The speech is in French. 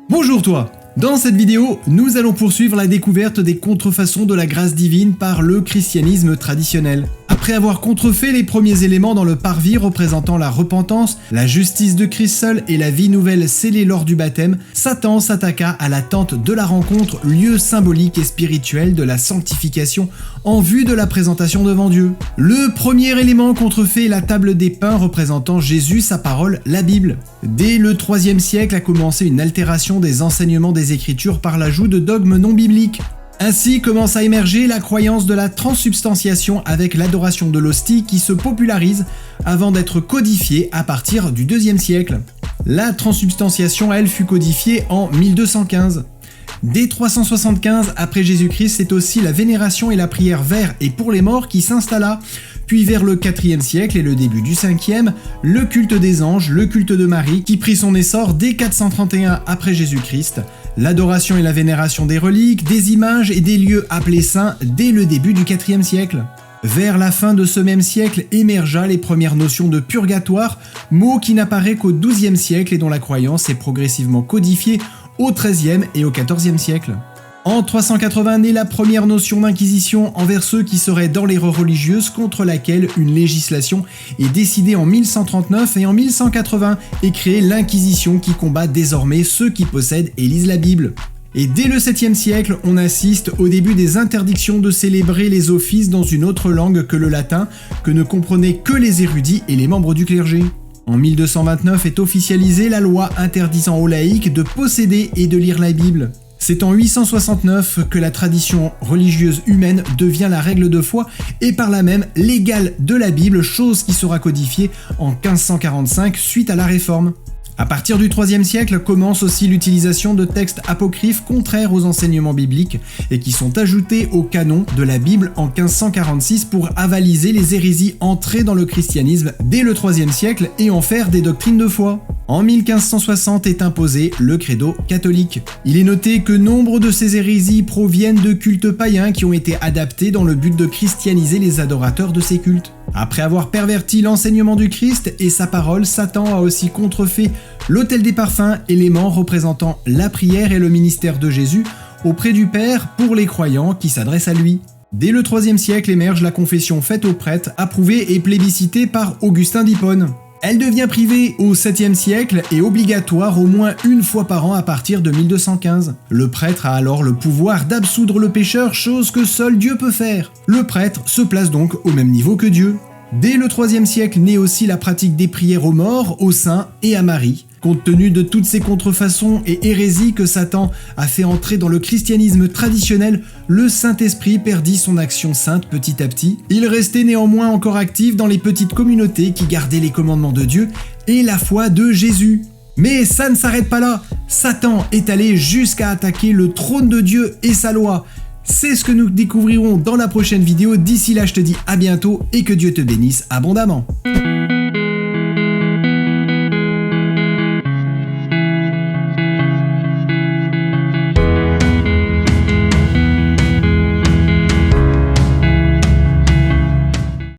Bonjour toi! Dans cette vidéo, nous allons poursuivre la découverte des contrefaçons de la grâce divine par le christianisme traditionnel. Après avoir contrefait les premiers éléments dans le parvis représentant la repentance, la justice de Christ seul et la vie nouvelle scellée lors du baptême, Satan s'attaqua à la tente de la rencontre, lieu symbolique et spirituel de la sanctification en vue de la présentation devant Dieu. Le premier élément contrefait est la table des pains représentant Jésus, sa parole, la Bible. Dès le IIIe siècle a commencé une altération des enseignements des Écritures par l'ajout de dogmes non bibliques. Ainsi commence à émerger la croyance de la transsubstantiation avec l'adoration de l'hostie qui se popularise avant d'être codifiée à partir du IIe siècle. La transsubstantiation, elle, fut codifiée en 1215. Dès 375 après Jésus-Christ, c'est aussi la vénération et la prière vers et pour les morts qui s'installa. Puis vers le IVe siècle et le début du 5e, le culte des anges, le culte de Marie, qui prit son essor dès 431 après Jésus-Christ, l'adoration et la vénération des reliques, des images et des lieux appelés saints dès le début du IVe siècle. Vers la fin de ce même siècle émergea les premières notions de purgatoire, mot qui n'apparaît qu'au XIIe siècle et dont la croyance est progressivement codifiée au XIIIe et au XIVe siècle. En 380 naît la première notion d'inquisition envers ceux qui seraient dans l'erreur religieuse, contre laquelle une législation est décidée en 1139 et en 1180 est créée l'inquisition qui combat désormais ceux qui possèdent et lisent la Bible. Et dès le 7e siècle, on assiste au début des interdictions de célébrer les offices dans une autre langue que le latin, que ne comprenaient que les érudits et les membres du clergé. En 1229 est officialisée la loi interdisant aux laïcs de posséder et de lire la Bible. C'est en 869 que la tradition religieuse humaine devient la règle de foi et par là même l'égale de la Bible, chose qui sera codifiée en 1545 suite à la Réforme. À partir du IIIe siècle commence aussi l'utilisation de textes apocryphes contraires aux enseignements bibliques et qui sont ajoutés au canon de la Bible en 1546 pour avaliser les hérésies entrées dans le christianisme dès le IIIe siècle et en faire des doctrines de foi. En 1560 est imposé le credo catholique. Il est noté que nombre de ces hérésies proviennent de cultes païens qui ont été adaptés dans le but de christianiser les adorateurs de ces cultes. Après avoir perverti l'enseignement du Christ et sa parole, Satan a aussi contrefait l'autel des parfums, élément représentant la prière et le ministère de Jésus auprès du Père pour les croyants qui s'adressent à lui. Dès le IIIe siècle émerge la confession faite aux prêtres, approuvée et plébiscitée par Augustin d'Hippone. Elle devient privée au 7e siècle et obligatoire au moins une fois par an à partir de 1215. Le prêtre a alors le pouvoir d'absoudre le pécheur, chose que seul Dieu peut faire. Le prêtre se place donc au même niveau que Dieu. Dès le 3e siècle naît aussi la pratique des prières aux morts, aux saints et à Marie. Compte tenu de toutes ces contrefaçons et hérésies que Satan a fait entrer dans le christianisme traditionnel, le Saint-Esprit perdit son action sainte petit à petit. Il restait néanmoins encore actif dans les petites communautés qui gardaient les commandements de Dieu et la foi de Jésus. Mais ça ne s'arrête pas là, Satan est allé jusqu'à attaquer le trône de Dieu et sa loi. C'est ce que nous découvrirons dans la prochaine vidéo. D'ici là, je te dis à bientôt et que Dieu te bénisse abondamment.